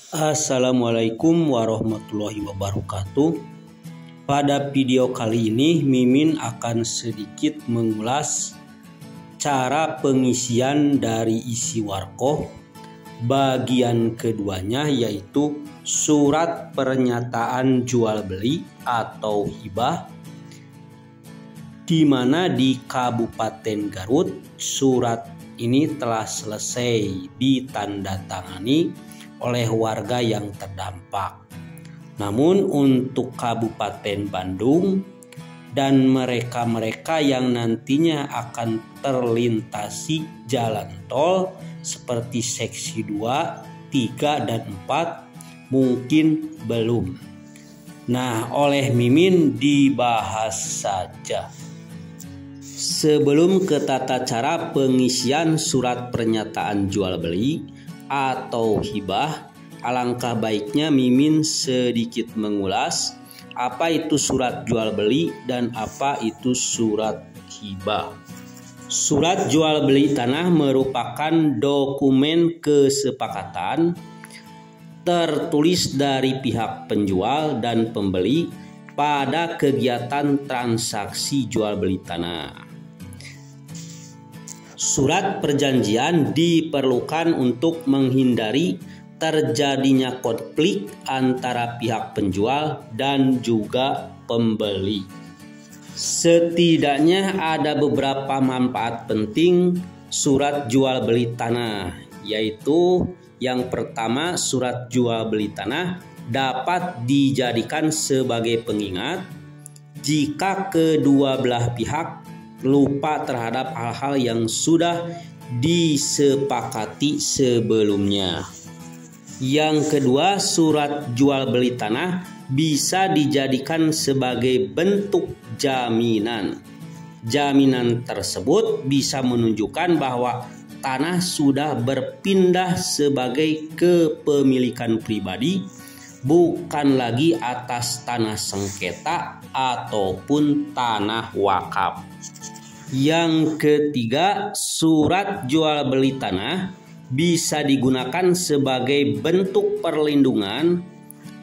Assalamualaikum warahmatullahi wabarakatuh. Pada video kali ini Mimin akan sedikit mengulas cara pengisian dari isi warkoh bagian keduanya, yaitu surat pernyataan jual beli atau hibah, di mana di Kabupaten Garut surat ini telah selesai ditandatangani oleh warga yang terdampak. Namun untuk Kabupaten Bandung dan mereka-mereka yang nantinya akan terlintasi jalan tol seperti seksi 2, 3, dan 4 mungkin belum. Nah, oleh Mimin dibahas saja. Sebelum ke tata cara pengisian surat pernyataan jual beli atau hibah, alangkah baiknya Mimin sedikit mengulas apa itu surat jual beli dan apa itu surat hibah. Surat jual beli tanah merupakan dokumen kesepakatan tertulis dari pihak penjual dan pembeli pada kegiatan transaksi jual beli tanah. Surat perjanjian diperlukan untuk menghindari terjadinya konflik antara pihak penjual dan juga pembeli. Setidaknya ada beberapa manfaat penting surat jual beli tanah, yaitu yang pertama, surat jual beli tanah dapat dijadikan sebagai pengingat jika kedua belah pihak lupa terhadap hal-hal yang sudah disepakati sebelumnya. Yang kedua, surat jual beli tanah bisa dijadikan sebagai bentuk jaminan. Jaminan tersebut bisa menunjukkan bahwa tanah sudah berpindah sebagai kepemilikan pribadi, bukan lagi atas tanah sengketa ataupun tanah wakaf. Yang ketiga, surat jual beli tanah bisa digunakan sebagai bentuk perlindungan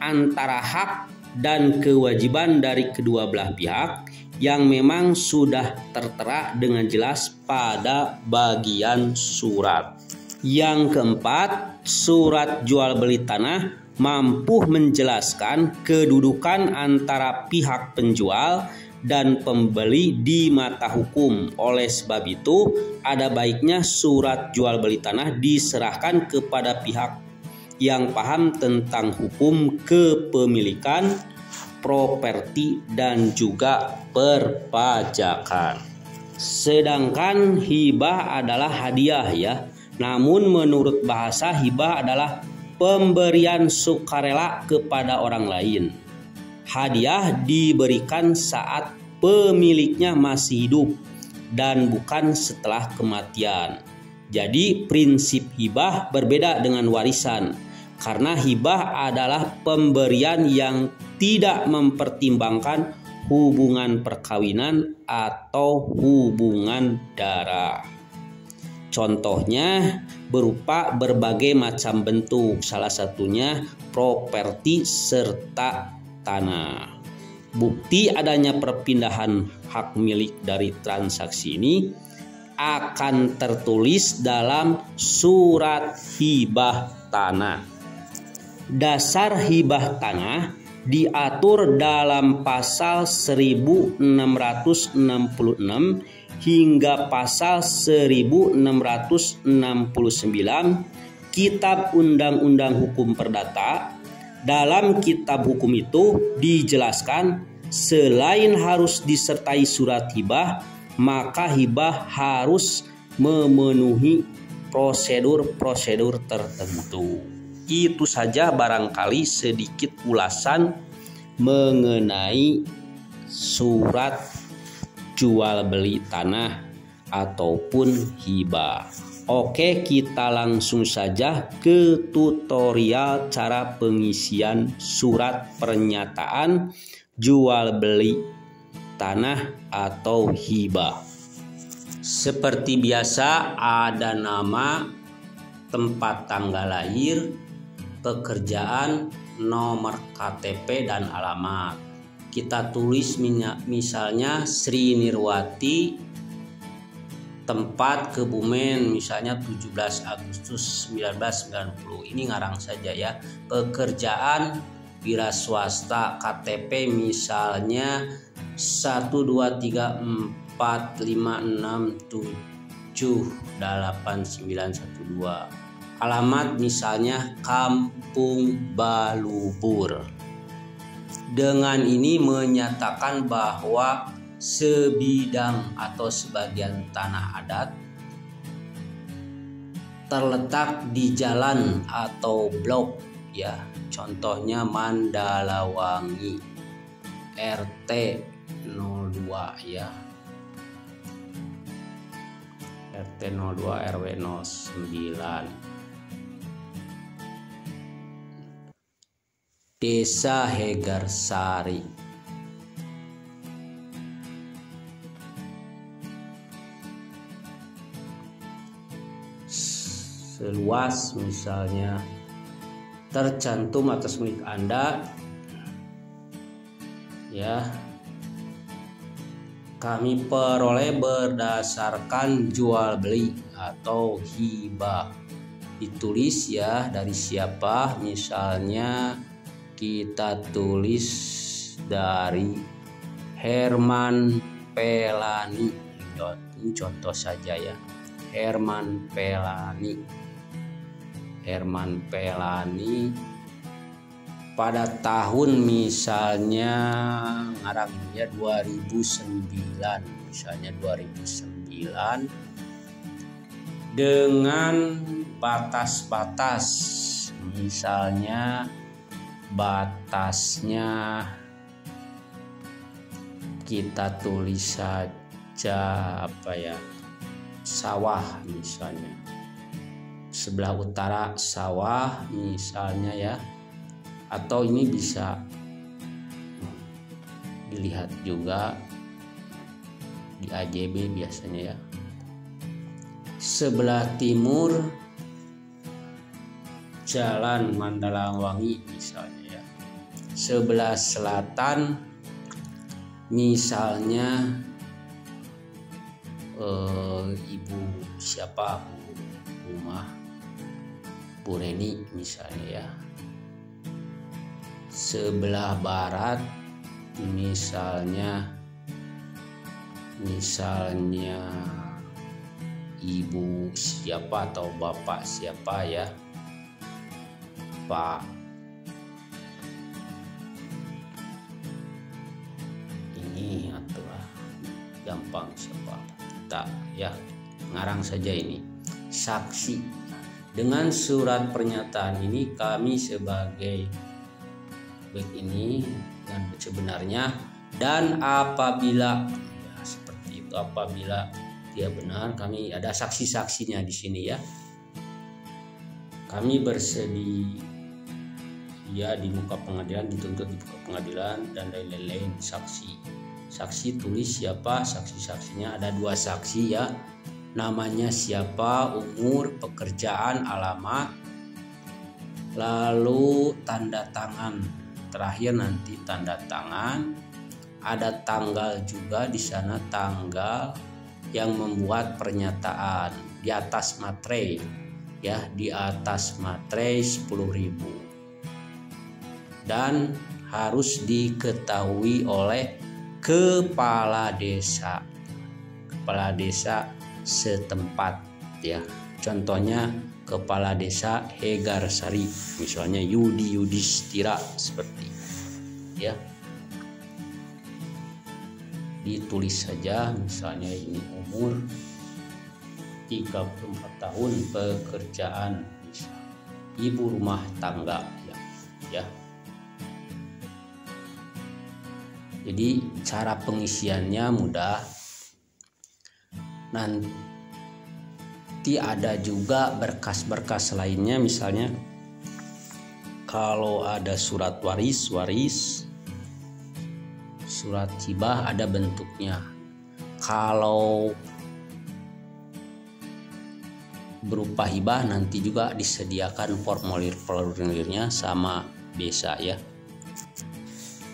antara hak dan kewajiban dari kedua belah pihak yang memang sudah tertera dengan jelas pada bagian surat. Yang keempat, surat jual beli tanah mampu menjelaskan kedudukan antara pihak penjual dan pembeli di mata hukum. Oleh sebab itu, ada baiknya surat jual beli tanah diserahkan kepada pihak yang paham tentang hukum kepemilikan, properti, dan juga perpajakan. Sedangkan hibah adalah hadiah ya. Namun menurut bahasa, hibah adalah pemberian sukarela kepada orang lain. Hadiah diberikan saat pemiliknya masih hidup dan bukan setelah kematian. Jadi prinsip hibah berbeda dengan warisan, karena hibah adalah pemberian yang tidak mempertimbangkan hubungan perkawinan atau hubungan darah. Contohnya berupa berbagai macam bentuk, salah satunya properti serta tanah. Bukti adanya perpindahan hak milik dari transaksi ini akan tertulis dalam surat hibah tanah. Dasar hibah tanah diatur dalam pasal 1666 hingga pasal 1669 Kitab Undang-Undang Hukum Perdata. Dalam kitab hukum itu dijelaskan selain harus disertai surat hibah, maka hibah harus memenuhi prosedur-prosedur tertentu. Itu saja barangkali sedikit ulasan mengenai surat jual beli tanah ataupun hibah. Oke, kita langsung saja ke tutorial cara pengisian surat pernyataan jual beli tanah atau hibah. Seperti biasa ada nama, tempat tanggal lahir, pekerjaan, nomor KTP dan alamat. Kita tulis misalnya Sri Nirwati, tempat Kebumen, misalnya 17 Agustus 1990. Ini ngarang saja ya. Pekerjaan wira swasta, KTP misalnya 12345678912. Alamat misalnya Kampung Balubur. Dengan ini menyatakan bahwa sebidang atau sebagian tanah adat terletak di jalan atau blok ya. Contohnya Mandalawangi RT 02 ya. RT 02 RW 09. Desa Hegarsari. Seluas misalnya tercantum atas milik Anda ya, kami peroleh berdasarkan jual beli atau hibah. Ditulis ya dari siapa, misalnya kita tulis dari Herman Pelani. Ini contoh saja ya. Herman Pelani pada tahun misalnya ngarangnya 2009 misalnya 2009 dengan batas-batas misalnya batasnya kita tulis saja apa ya, sawah misalnya, sebelah utara sawah misalnya ya, atau ini bisa dilihat juga di AJB biasanya ya. Sebelah timur Jalan Mandalawangi misalnya ya. Sebelah selatan misalnya ibu siapa, rumah Bu Reni misalnya ya. Sebelah barat misalnya ibu siapa atau bapak siapa ya, Pak ini atau gampang siapa kita ya, ngarang saja ini. Saksi. Dengan surat pernyataan ini kami sebagai baik ini dengan sebenarnya, dan apabila ya, seperti itu, apabila dia benar, kami ada saksi-saksinya di sini ya. Kami bersedia di muka pengadilan, dituntut di muka pengadilan dan lain-lain. Saksi tulis siapa, saksi-saksinya ada 2 saksi ya. Namanya siapa, umur, pekerjaan, alamat, lalu tanda tangan. Terakhir nanti tanda tangan. Ada tanggal juga di sana, tanggal yang membuat pernyataan di atas materai ya, di atas materai 10.000, dan harus diketahui oleh kepala desa setempat ya. Contohnya kepala desa Hegarsari misalnya Yudi Yudhistira seperti ya. Ditulis saja misalnya ini umur 34 tahun, pekerjaan misalnya ibu rumah tangga ya. Jadi cara pengisiannya mudah. Nanti ada juga berkas-berkas lainnya, misalnya kalau ada surat waris, surat hibah ada bentuknya. Kalau berupa hibah nanti juga disediakan formulir-formulirnya sama biasa ya,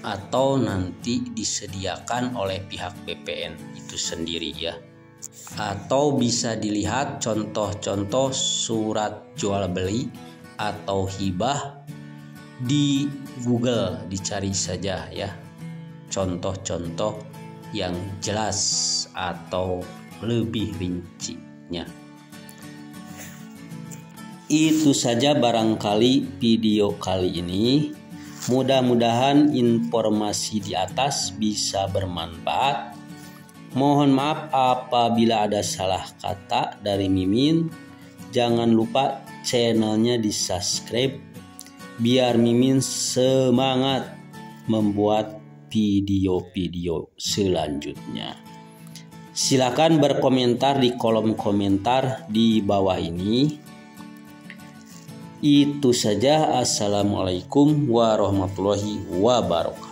atau nanti disediakan oleh pihak BPN itu sendiri ya, atau bisa dilihat contoh-contoh surat jual beli atau hibah di Google, dicari saja ya contoh-contoh yang jelas atau lebih rincinya. Itu saja barangkali video kali ini. Mudah-mudahan informasi di atas bisa bermanfaat. Mohon maaf apabila ada salah kata dari Mimin. Jangan lupa channelnya di subscribe biar Mimin semangat membuat video-video selanjutnya. Silakan berkomentar di kolom komentar di bawah ini. Itu saja. Assalamualaikum warahmatullahi wabarakatuh.